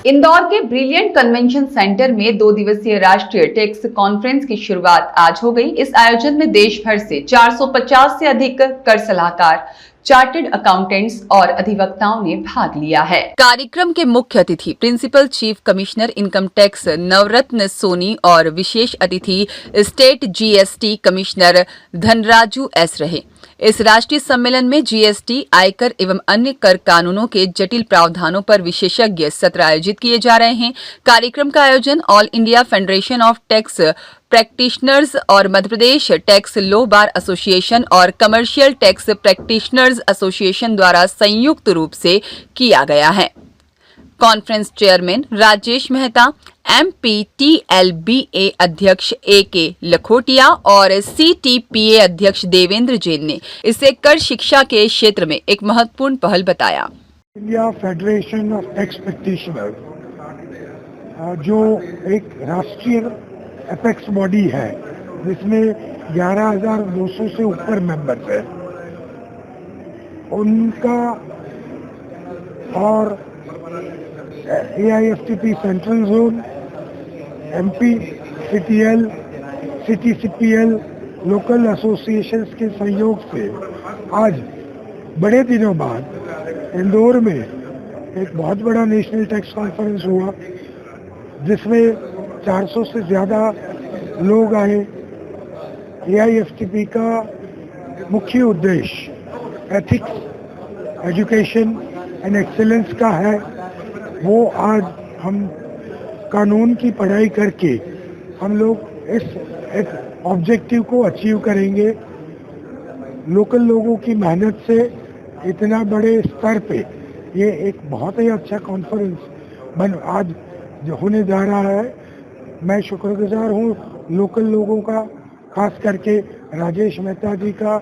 इंदौर के brilliant convention centre में 2 दिवसीय राष्ट्रीय टैक्स कॉन्फ्रेंस की शुरुआत आज हो गई। इस आयोजन में देश भर से 450 से अधिक कर सलाहकार, चार्टर्ड अकाउंटेंट्स और अधिवक्ताओं ने भाग लिया है। कार्यक्रम के मुख्य अतिथि principal chief commissioner income tax Navratan Soni और विशेष अतिथि state GST commissioner Dhanraju S रहे। इस राष्ट्रीय सम्मेलन में जीएसटी, आयकर एवं अन्य कर कानूनों के जटिल प्रावधानों पर विशेषज्ञ सत्र आयोजित किए जा रहे हैं। कार्यक्रम का आयोजन all India federation of tax practitioners और मध्य Pradesh tax law bar association और कमर्शियल टैक्स प्रैक्टिशनर्स एसोसिएशन द्वारा संयुक्त रूप से किया गया है। Conference chairman Rajesh Mehta, MPTLBA अध्यक्ष AK लखोटिया और CTPA अध्यक्ष देवेंद्र जैन ने इसे कर शिक्षा के क्षेत्र में एक महत्वपूर्ण पहल बताया। India federation of tax practitioner जो एक राष्ट्रीय एपेक्स बॉडी है जिसमें 11,200 से ऊपर मेंबर्स हैं, उनका और AIFTP central zone, MP, CTL, CTCPL local associations के सहयोग से आज बड़े दिनों बाद इंदौर में एक बहुत बड़ा नेशनल टैक्स कॉन्फ्रेंस हुआ जिसमें 400 से ज़्यादा लोग आए। AIFTP का मुख्य उद्देश्य एथिक्स, एजुकेशन एंड एक्सीलेंस का है। वो आज हम कानून की पढ़ाई करके हम लोग इस एक ऑब्जेक्टिव को अचीव करेंगे। लोकल लोगों की मेहनत से इतना बड़े स्तर पे ये एक बहुत ही अच्छा कॉन्फ्रेंस आज जो होने जा रहा है। मैं शुक्रगुजार हूँ लोकल लोगों का, खास करके राजेश मेहता जी का,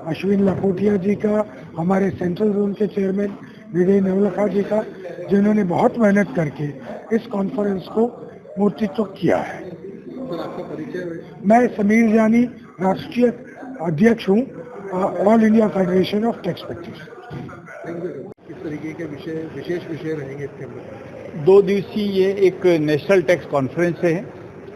अश्विन लखोटिया जी का, हमारे सेंट्रल जोन के चेयरमैन विजय नवलखा जी का, जिन्होंने बहुत मेहनत करके इस कॉन्फ्रेंस को मूर्तित्व किया है। मैं समीर जानी, राष्ट्रीय अध्यक्ष हूँ all India federation of tax practitioners. किस तरीके के विशेष विषय रहेंगे इसके अंदर? 2 दिवसीय ये एक नेशनल टैक्स कॉन्फ्रेंस है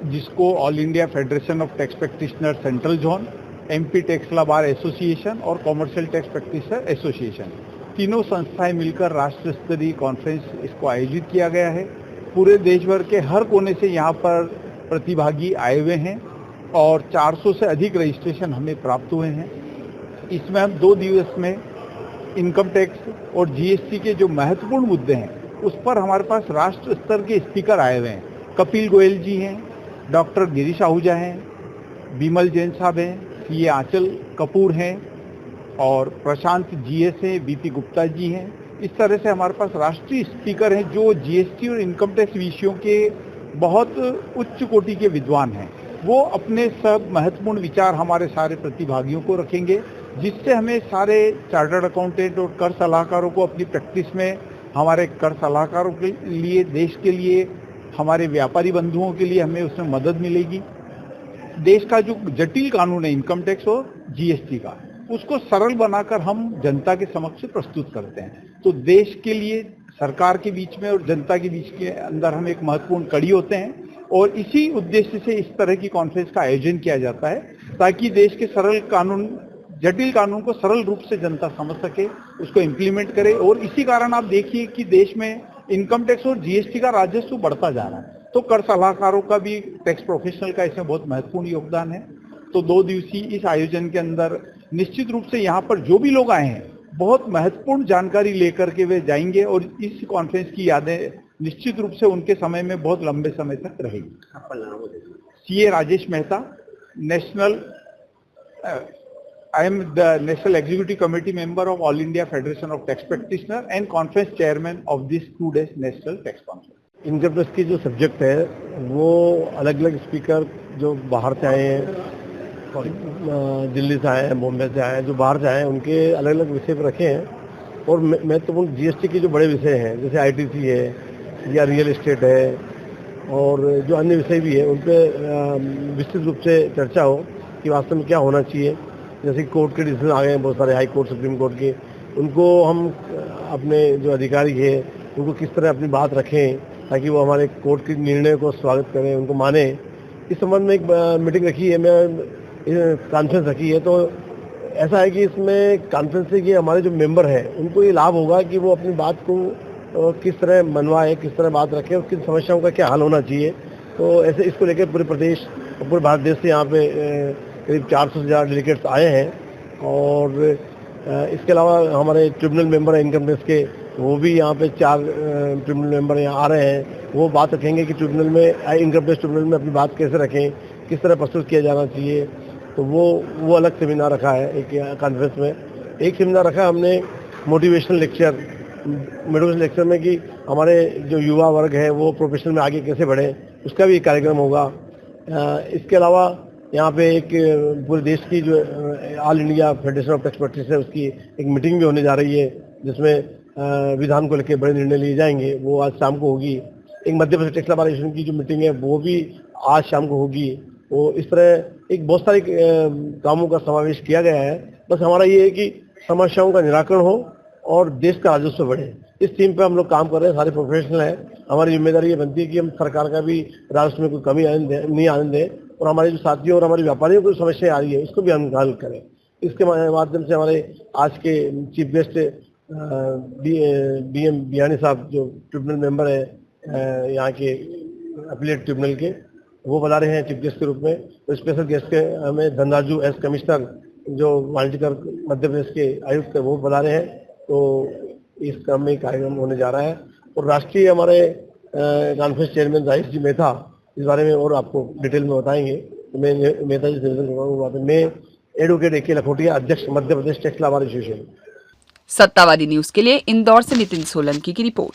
जिसको all India federation of tax practitioner central zone, MP tax law bar association और कॉमर्शियल टैक्स प्रैक्टिशनर एसोसिएशन, तीनों संस्थाएं मिलकर राष्ट्र स्तरीय कॉन्फ्रेंस इसको आयोजित किया गया है। पूरे देश भर के हर कोने से यहाँ पर प्रतिभागी आए हुए हैं और 400 से अधिक रजिस्ट्रेशन हमें प्राप्त हुए हैं। इसमें हम 2 दिवस में इनकम टैक्स और GST के जो महत्वपूर्ण मुद्दे हैं उस पर हमारे पास राष्ट्र स्तर के स्पीकर आए हुए हैं। कपिल गोयल जी हैं, डॉक्टर गिरीश आहूजा हैं, बिमल जैन साहब हैं, CA आंचल कपूर हैं और प्रशांत GS हैं, BP गुप्ता जी हैं। इस तरह से हमारे पास राष्ट्रीय स्पीकर हैं जो GST और इनकम टैक्स विषयों के बहुत उच्च कोटि के विद्वान हैं। वो अपने सब महत्वपूर्ण विचार हमारे सारे प्रतिभागियों को रखेंगे, जिससे हमें सारे चार्टर्ड अकाउंटेंट और कर सलाहकारों को अपनी प्रैक्टिस में, हमारे कर सलाहकारों के लिए, देश के लिए, हमारे व्यापारी बंधुओं के लिए हमें उसमें मदद मिलेगी। देश का जो जटिल कानून है इनकम टैक्स और GST का, उसको सरल बनाकर हम जनता के समक्ष प्रस्तुत करते हैं। तो देश के लिए, सरकार के बीच में और जनता के बीच के अंदर हम एक महत्वपूर्ण कड़ी होते हैं और इसी उद्देश्य से इस तरह की कॉन्फ्रेंस का आयोजन किया जाता है ताकि देश के सरल कानून, जटिल कानून को सरल रूप से जनता समझ सके, उसको इम्प्लीमेंट करे। और इसी कारण आप देखिए कि देश में इनकम टैक्स और GST का राजस्व बढ़ता जा रहा है, तो कर सलाहकारों का भी, टैक्स प्रोफेशनल का इसमें बहुत महत्वपूर्ण योगदान है। तो 2 दिवसीय इस आयोजन के अंदर निश्चित रूप से यहाँ पर जो भी लोग आए हैं बहुत महत्वपूर्ण जानकारी लेकर के वे जाएंगे और इस कॉन्फ्रेंस की यादें निश्चित रूप से उनके समय में बहुत लंबे समय तक रहेगी। CA Rajesh Mehta, national I am the National Executive Committee member of All India Federation of Tax Practitioners and Conference Chairman of this 2 days National Tax Conference. Income tax की जो सब्जेक्ट है वो अलग अलग स्पीकर जो बाहर से आए हैं, दिल्ली से आए हैं, बॉम्बे से आए हैं, जो बाहर से आए हैं, उनके अलग अलग विषय पर रखे हैं। और महत्वपूर्ण GST के जो बड़े विषय हैं जैसे ITC है या रियल एस्टेट है और जो अन्य विषय भी है, उन पर विस्तृत रूप से चर्चा हो कि वास्तव में क्या होना चाहिए। जैसे कोर्ट के डिसीजन आ गए हैं बहुत सारे, हाई कोर्ट, सुप्रीम कोर्ट के, उनको हम अपने जो अधिकारी है उनको किस तरह अपनी बात रखें ताकि वो हमारे कोर्ट के निर्णय को स्वागत करें, उनको माने। इस संबंध में एक मीटिंग रखी है, मैं कॉन्फ्रेंस रखी है। तो ऐसा है कि इसमें कॉन्फ्रेंस से कि हमारे जो मेंबर हैं उनको ये लाभ होगा कि वो अपनी बात को किस तरह मनवाए, किस तरह बात रखें और किन समस्याओं का क्या हल होना चाहिए। तो ऐसे इसको लेकर पूरे प्रदेश और पूरे भारत देश से यहाँ पे करीब 400 से ज़्यादा डेलीगेट्स आए हैं। और इसके अलावा हमारे ट्रिब्यूनल मेंबर हैं इनकम टैक्स के, वो भी यहाँ पे 4 ट्रिब्यूनल मेंबर यहाँ आ रहे हैं। वो बात रखेंगे कि ट्रिब्यूनल में, इनकम टैक्स ट्रिब्यूनल में अपनी बात कैसे रखें, किस तरह प्रस्तुत किया जाना चाहिए। तो वो अलग सेमिनार रखा है एक कॉन्फ्रेंस में। एक सेमिनार रखा हमने मोटिवेशनल लेक्चर में कि हमारे जो युवा वर्ग है वो प्रोफेशन में आगे कैसे बढ़े, उसका भी एक कार्यक्रम होगा। इसके अलावा यहाँ पे एक पूरे देश की जो all India federation of tax practice है उसकी एक मीटिंग भी होने जा रही है, जिसमें विधान को लेकर बड़े निर्णय लिए जाएंगे। वो आज शाम को होगी। एक मध्य प्रदेश टैक्स लिबरेशन की जो मीटिंग है वो भी आज शाम को होगी। वो इस तरह एक बहुत सारे कामों का समावेश किया गया है। बस हमारा ये है कि समस्याओं का निराकरण हो और देश का राजस्व बढ़े। इस थीम पे हम लोग काम कर रहे हैं, सारे प्रोफेशनल हैं। हमारी जिम्मेदारी ये बनती है कि हम सरकार का भी राजस्व में कोई कमी नहीं आने दें और हमारे जो साथियों और हमारे व्यापारियों को समस्या आ रही है उसको भी हम हल करें। इसके माध्यम से हमारे आज के चीफ गेस्ट BM बियानी साहब जो ट्रिब्यूनल मेंबर है यहाँ के अपीलेट ट्रिब्यूनल के, वो बुला रहे हैं चीफ गेस्ट के रूप में। तो स्पेशल गेस्ट के हमें धनराजू एस कमिश्नर जो वाणिज्यकर मध्य प्रदेश के आयुक्त वो बुला रहे हैं। तो इस क्रम में कार्यक्रम होने जा रहा है। और राष्ट्रीय हमारे कॉन्फ्रेंस चेयरमैन राइस जी मेहता इस बारे में और आपको डिटेल में बताएंगे। तो मैं मेहता जी से निवेदन करूँगा। मैं एडवोकेट AK लखोटिया, अध्यक्ष Madhya Pradesh tax law bar association. Sattavadi News के लिए इंदौर से नितिन सोलंकी की रिपोर्ट।